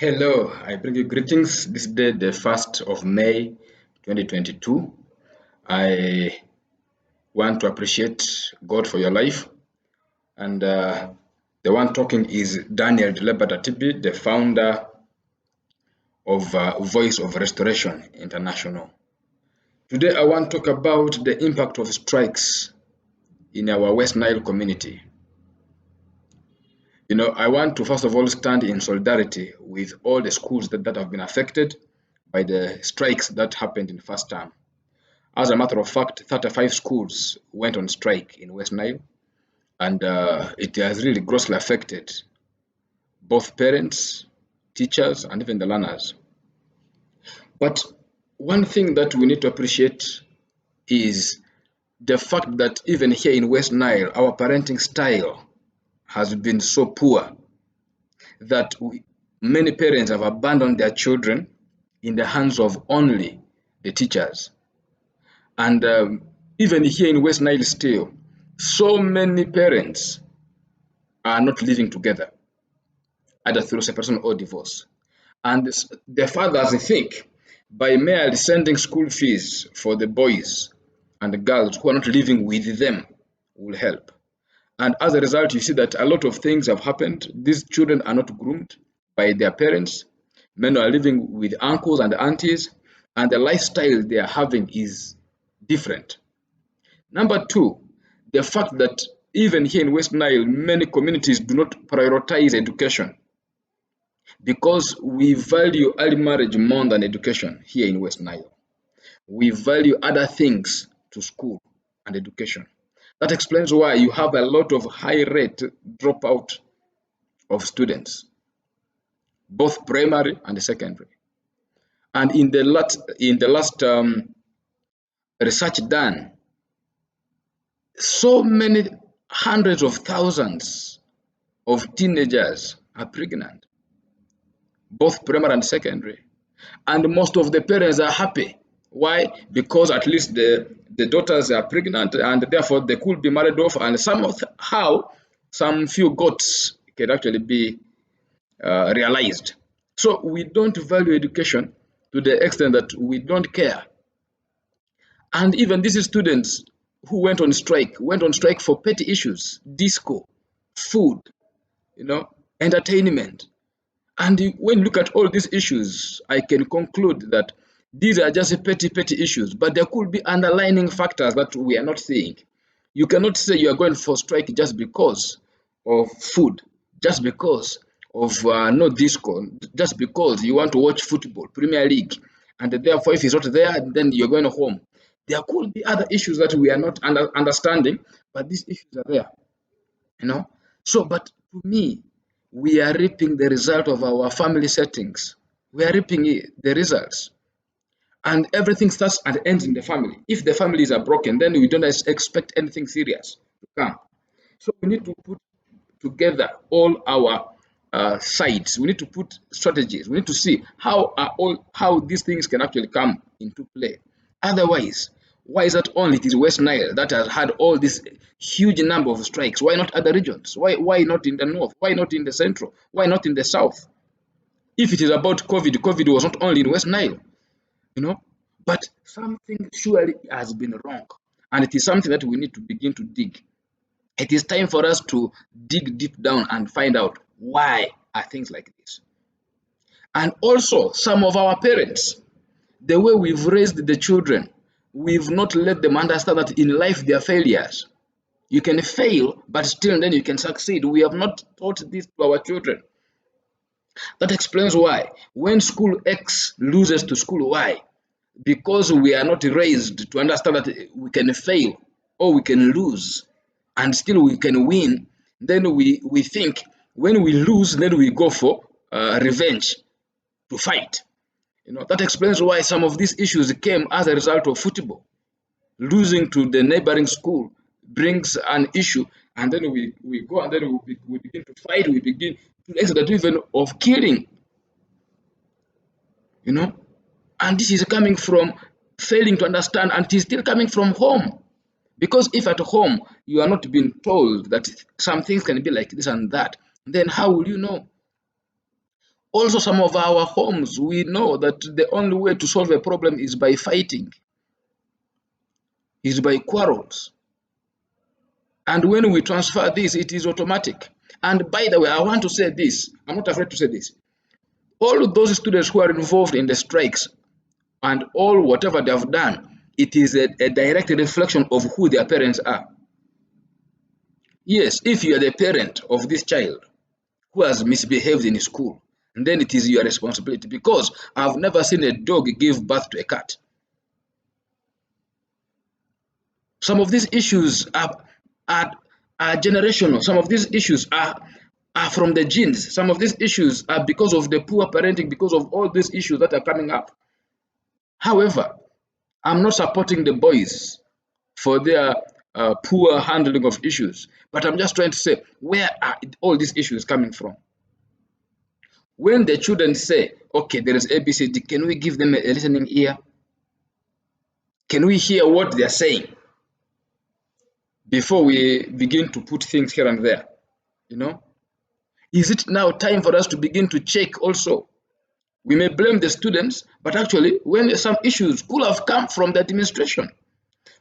Hello, I bring you greetings this day, the 1st of May 2022. I want to appreciate God for your life. And the one talking is Daniel Atibi, the founder of Voice of Restoration International. Today, I want to talk about the impact of strikes in our West Nile community. I want to first of all stand in solidarity with all the schools that have been affected by the strikes that happened in first term. As a matter of fact, 35 schools went on strike in West Nile, and it has really grossly affected both parents, teachers, and even the learners. But one thing that we need to appreciate is the fact that even here in West Nile, our parenting style has been so poor that many parents have abandoned their children in the hands of only the teachers. And even here in West Nile still, so many parents are not living together, either through separation or divorce. And the fathers think by merely sending school fees for the boys and the girls who are not living with them will help. And as a result, you see that a lot of things have happened. These children are not groomed by their parents. Men are living with uncles and aunties, and the lifestyle they are having is different. Number two, the fact that even here in West Nile, many communities do not prioritize education because we value early marriage more than education here in West Nile. We value other things to school and education. That explains why you have a lot of high rate dropout of students, both primary and secondary. And in the last research done, so many hundreds of thousands of teenagers are pregnant, both primary and secondary. And most of the parents are happy. Why? Because at least the daughters are pregnant and therefore they could be married off, and somehow some few goats can actually be realized. So we don't value education to the extent that we don't care. And even these students who went on strike for petty issues, disco, food, entertainment. And when you look at all these issues, I can conclude that these are just petty issues, but there could be underlying factors that we are not seeing. You cannot say you are going for strike just because of food, just because of no disco, just because you want to watch football, Premier League, and therefore if it's not there, then you're going home. There could be other issues that we are not understanding, but these issues are there, you know. So, but to me, we are reaping the result of our family settings. We are reaping the results. And everything starts and ends in the family. If the families are broken, then we don't expect anything serious to come. So we need to put together all our sides. We need to put strategies. We need to see how these things can actually come into play. Otherwise, why is that only it is West Nile that has had all this huge number of strikes? Why not other regions? Why not in the north? Why not in the central? Why not in the south? If it is about COVID was not only in West Nile, you know, but something surely has been wrong, and it is something that we need to begin to dig. It is time for us to dig deep down and find out why are things like this. And also, some of our parents, the way we've raised the children, we've not let them understand that in life they are failures. You can fail, but still then you can succeed. We have not taught this to our children. That explains why when school X loses to school Y, because we are not raised to understand that we can fail or we can lose and still we can win, then we think when we lose, then we go for revenge, to fight. That explains why some of these issues came as a result of football. Losing to the neighboring school brings an issue, and then we go and then we begin to fight, we begin to the extent even of killing, you know. And this is coming from failing to understand, and it is still coming from home. Because if at home you are not being told that some things can be like this and that, then how will you know? Also, some of our homes, we know that the only way to solve a problem is by fighting, is by quarrels. And when we transfer this, it is automatic. And by the way, I want to say this, I'm not afraid to say this. All of those students who are involved in the strikes and all whatever they have done, it is a direct reflection of who their parents are. Yes, if you are the parent of this child who has misbehaved in school, then it is your responsibility, because I've never seen a dog give birth to a cat. Some of these issues are, are generational. Some of these issues are from the genes. Some of these issues are because of the poor parenting, because of all these issues that are coming up. However, I'm not supporting the boys for their poor handling of issues, but I'm just trying to say, where are all these issues coming from? When the children say, okay, there is ABCD, can we give them a listening ear? Can we hear what they're saying before we begin to put things here and there? You know, is it now time for us to begin to check also? We may blame the students, but actually, when some issues could have come from the administration,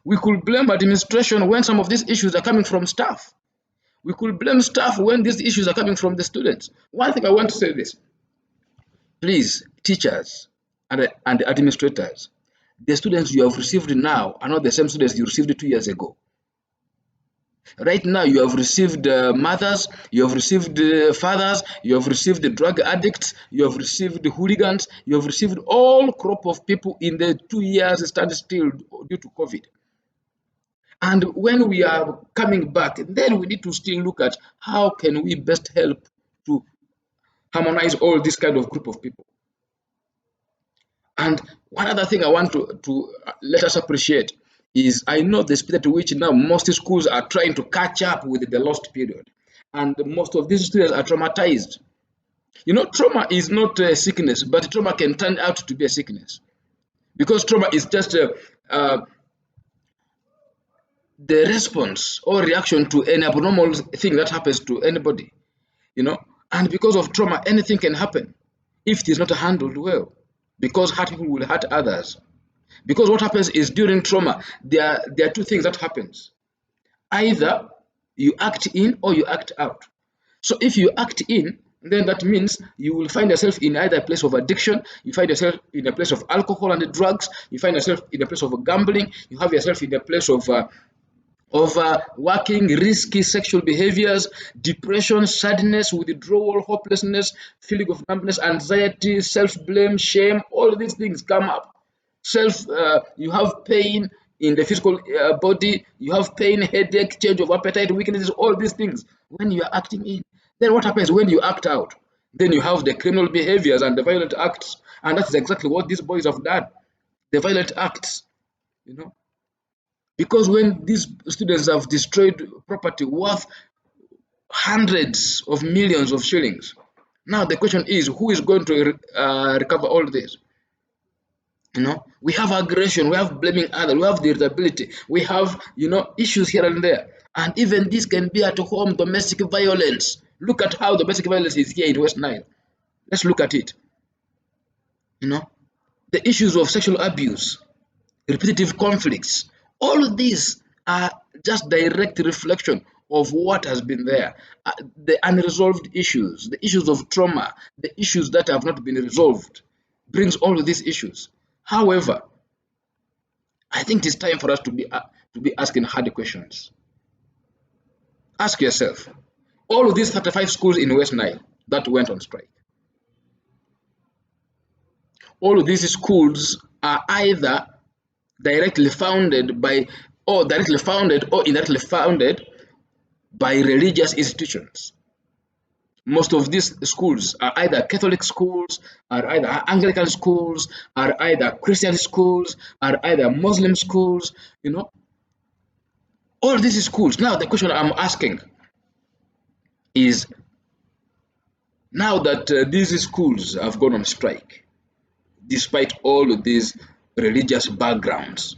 we could blame administration when some of these issues are coming from staff. We could blame staff when these issues are coming from the students. One thing I want to say this, please, teachers and administrators, the students you have received now are not the same students you received 2 years ago. Right now, you have received mothers, you have received fathers, you have received drug addicts, you have received hooligans, you have received all crop of people in the 2 years standstill due to COVID. And when we are coming back, then we need to still look at how can we best help to harmonize all this kind of group of people. And one other thing I want to let us appreciate is, I know the speed at which now most schools are trying to catch up with the lost period. And most of these students are traumatized. You know, trauma is not a sickness, but trauma can turn out to be a sickness. Because trauma is just the response or reaction to an abnormal thing that happens to anybody, you know. And because of trauma, anything can happen if it is not handled well. Because hurt people will hurt others. Because what happens is, during trauma, there are two things that happens. Either you act in or you act out. So if you act in, then that means you will find yourself in either a place of addiction, you find yourself in a place of alcohol and drugs, you find yourself in a place of gambling, you have yourself in a place of working, risky sexual behaviors, depression, sadness, withdrawal, hopelessness, feeling of numbness, anxiety, self-blame, shame. All these things come up. You have pain in the physical body, you have pain, headache, change of appetite, weaknesses, all these things when you are acting in. Then what happens when you act out? Then you have the criminal behaviors and the violent acts, and that's exactly what these boys have done. The violent acts, you know. Because when these students have destroyed property worth hundreds of millions of shillings, now the question is, who is going to recover all this? You know, we have aggression, we have blaming others, we have the irritability, we have, you know, issues here and there. And even this can be at home, domestic violence. Look at how domestic violence is here in West Nile. Let's look at it. You know, the issues of sexual abuse, repetitive conflicts, all of these are just direct reflection of what has been there. The unresolved issues, the issues of trauma, the issues that have not been resolved, brings all of these issues. However, I think it's time for us to be asking hard questions. Ask yourself, all of these 35 schools in West Nile that went on strike, all of these schools are either directly founded by, or directly founded or indirectly founded by religious institutions. Most of these schools are either Catholic schools, are either Anglican schools, are either Christian schools, are either Muslim schools, you know. All these schools. Now the question I'm asking is, now that these schools have gone on strike, despite all of these religious backgrounds,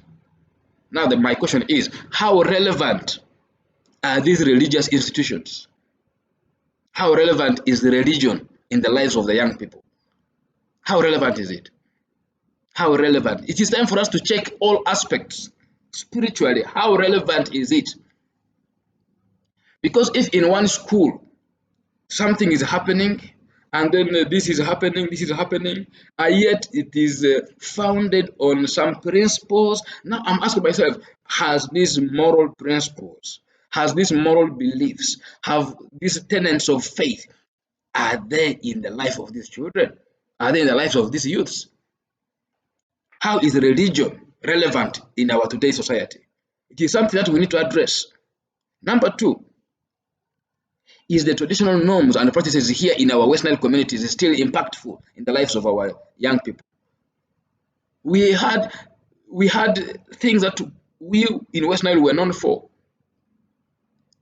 now my question is, how relevant are these religious institutions? How relevant is the religion in the lives of the young people? How relevant is it? How relevant? It is time for us to check all aspects spiritually. How relevant is it? Because if in one school something is happening, and then this is happening, and yet it is founded on some principles. Now I'm asking myself, has these moral principles, has these moral beliefs, have these tenets of faith, are they in the life of these children? Are they in the lives of these youths? How is religion relevant in our today's society? It is something that we need to address. Number two, is the traditional norms and practices here in our West Nile communities still impactful in the lives of our young people? We had we had things that we in West Nile were known for.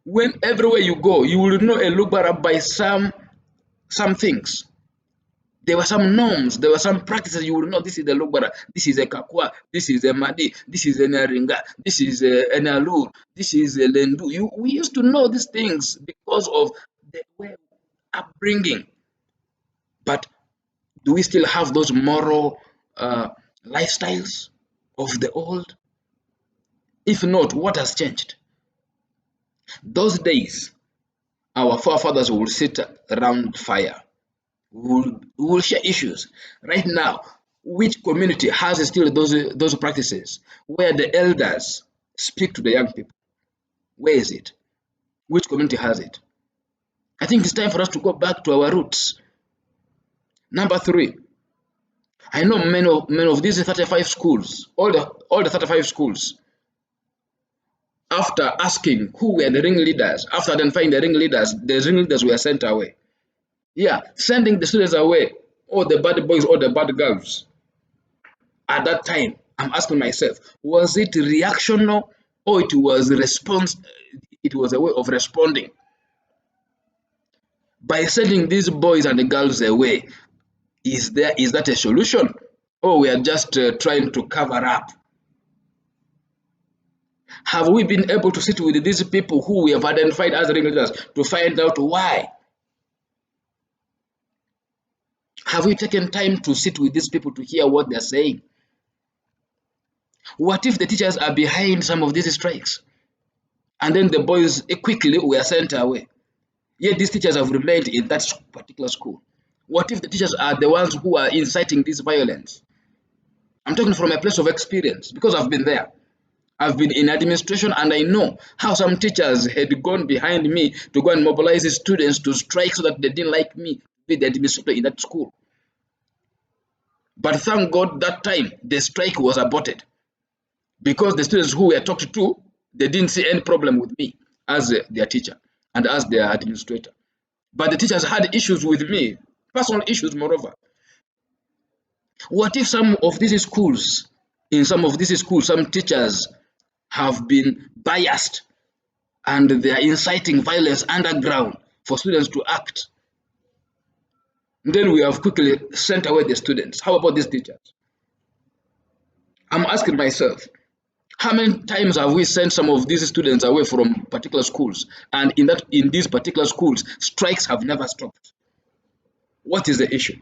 When everywhere you go, you will know a Lugbarab by some things. There were some norms, there were some practices you will know. This is the Lugbara, this is a Kakwa, this is a Madi, this is a Naringa, this is an Alur, this is a Lendu. We used to know these things because of the way upbringing. But do we still have those moral lifestyles of the old? If not, what has changed? Those days, our forefathers will sit around fire. We will share issues. Right now, which community has still those practices where the elders speak to the young people? Where is it? Which community has it? I think it's time for us to go back to our roots. Number three, I know many of these 35 schools, all the 35 schools, after asking who were the ringleaders, after identifying the ringleaders were sent away. Yeah, sending the students away, all the bad boys, all the bad girls. At that time, I'm asking myself, was it reactional or it was response? It was a way of responding by sending these boys and the girls away. Is that a solution, or we are just trying to cover up? Have we been able to sit with these people who we have identified as ringleaders to find out why? Have we taken time to sit with these people to hear what they're saying? What if the teachers are behind some of these strikes and then the boys quickly were sent away? Yet these teachers have remained in that particular school. What if the teachers are the ones who are inciting this violence? I'm talking from a place of experience because I've been there. I've been in administration and I know how some teachers had gone behind me to go and mobilize the students to strike so that they didn't like me to be the administrator in that school. But thank God that time the strike was aborted because the students who were talked to, they didn't see any problem with me as their teacher and as their administrator. But the teachers had issues with me, personal issues moreover. What if in some of these schools, some teachers have been biased and they are inciting violence underground for students to act? Then we have quickly sent away the students. How about these teachers? I'm asking myself, how many times have we sent some of these students away from particular schools, and in these particular schools, strikes have never stopped? What is the issue?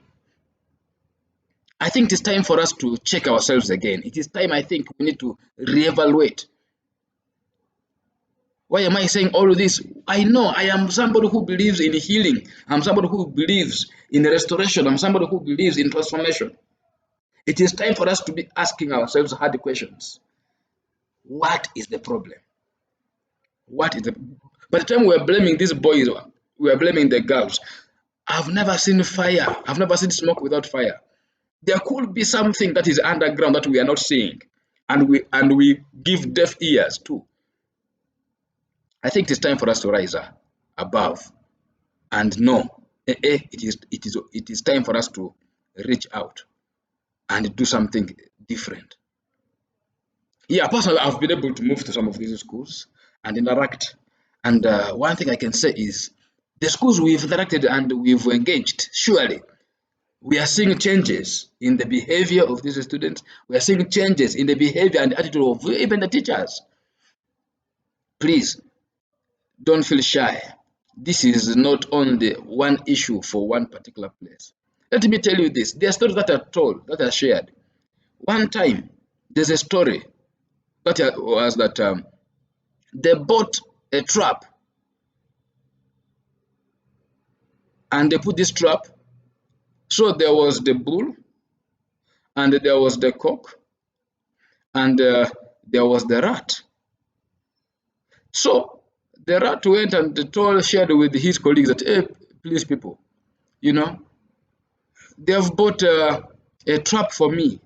I think it is time for us to check ourselves again. It is time, I think, we need to reevaluate. Why am I saying all of this? I know I am somebody who believes in healing. I'm somebody who believes in restoration. I'm somebody who believes in transformation. It is time for us to be asking ourselves hard questions. What is the problem? What is the By the time we are blaming these boys, we are blaming the girls. I've never seen fire. I've never seen smoke without fire. There could be something that is underground that we are not seeing, and we give deaf ears to. I think it is time for us to rise above and know, it is time for us to reach out and do something different. Yeah, personally, I've been able to move to some of these schools and interact. And one thing I can say is the schools we've interacted and we've engaged, surely we are seeing changes in the behavior of these students. We are seeing changes in the behavior and attitude of even the teachers. Please don't feel shy. This is not only one issue for one particular place. Let me tell you this. There are stories that are told, that are shared. One time, there's a story that was that they bought a trap and they put this trap. So there was the bull and there was the cock and there was the rat. So the rat went and shared with his colleagues that, hey, please, people, you know, they have bought a trap for me.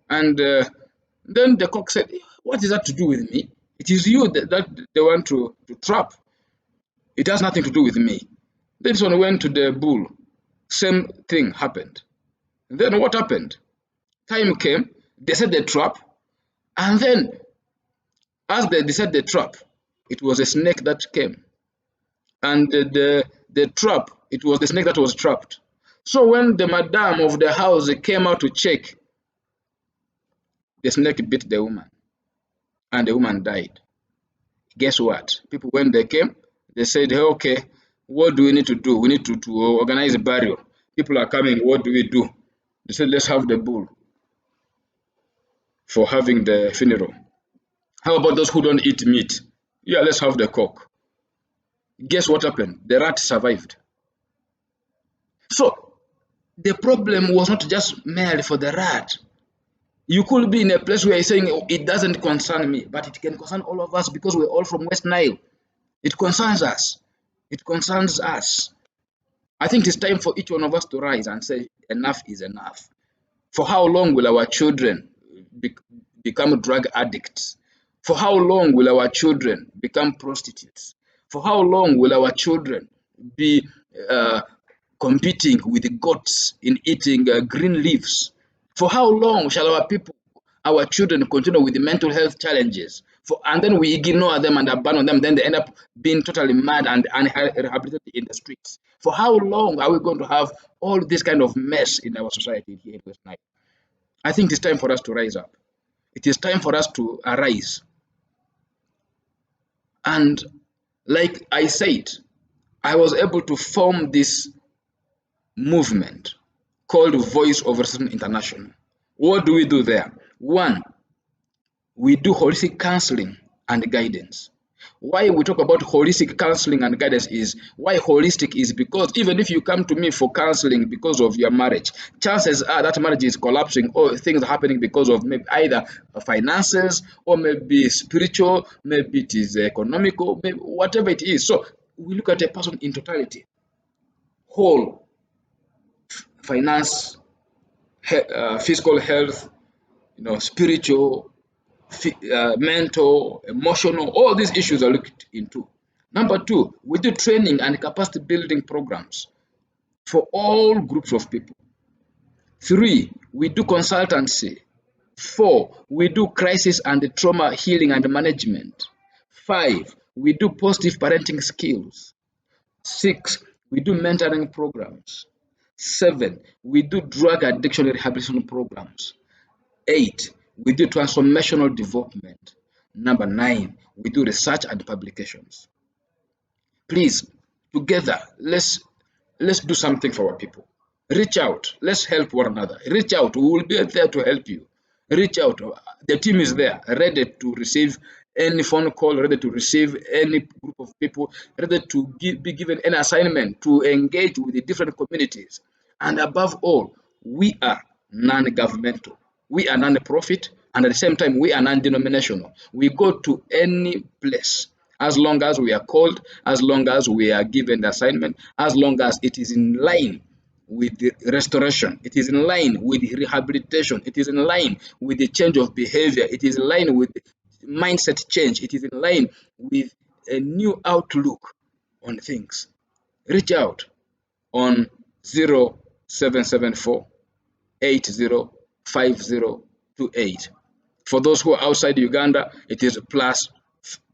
And then the cock said, what is that to do with me? It is you that they want to trap. It has nothing to do with me. This one went to the bull. Same thing happened. And then what happened? Time came, they set the trap, and then as they set the trap, it was a snake that came. And the trap, it was the snake that was trapped. So when the madam of the house came out to check, the snake bit the woman, and the woman died. Guess what? People, when they came, they said, hey, okay, what do we need to do? We need to organize a burial. People are coming, what do we do? They said, let's have the bull for having the funeral. How about those who don't eat meat? Yeah, let's have the cock. Guess what happened? The rat survived. So the problem was not just merely for the rat. You could be in a place where you're saying, oh, it doesn't concern me, but it can concern all of us because we're all from West Nile. It concerns us. It concerns us. I think it's time for each one of us to rise and say, enough is enough. For how long will our children become drug addicts? For how long will our children become prostitutes? For how long will our children be competing with goats in eating green leaves? For how long shall our children continue with the mental health challenges? And then we ignore them and abandon them, then they end up being totally mad and unrehabilitated in the streets. For how long are we going to have all this kind of mess in our society here in West Nile? I think it's time for us to rise up. It is time for us to arise. And like I said, I was able to form this movement called Voice of Racism International. What do we do there? One, we do holistic counseling and guidance. Why we talk about holistic counseling and guidance is why holistic is because even if you come to me for counseling because of your marriage, chances are that marriage is collapsing or things are happening because of maybe either finances or maybe spiritual, maybe it is economical, maybe whatever it is. So we look at a person in totality, whole, finance, physical health, spiritual, mental, emotional, all these issues are looked into. Number two, we do training and capacity building programs for all groups of people. Three, we do consultancy. Four, we do crisis and trauma healing and management. Five, we do positive parenting skills. Six, we do mentoring programs. Seven, we do drug addiction rehabilitation programs. Eight, we do transformational development. Number nine, we do research and publications. Please, together, let's do something for our people. Reach out. Let's help one another. Reach out. We will be there to help you. Reach out. The team is there, ready to receive any phone call, ready to receive any group of people, ready to be given an assignment to engage with the different communities. And above all, we are non-governmental. We are non-profit, and at the same time, we are non-denominational. We go to any place as long as we are called, as long as we are given the assignment, as long as it is in line with the restoration, it is in line with the rehabilitation, it is in line with the change of behavior, it is in line with mindset change, it is in line with a new outlook on things. Reach out on 0774 805028. For those who are outside Uganda, it is plus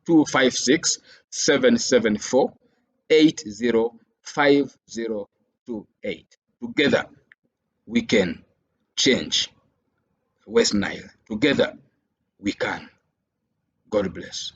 256 774 805028. Together, we can change West Nile. Together, we can. God bless.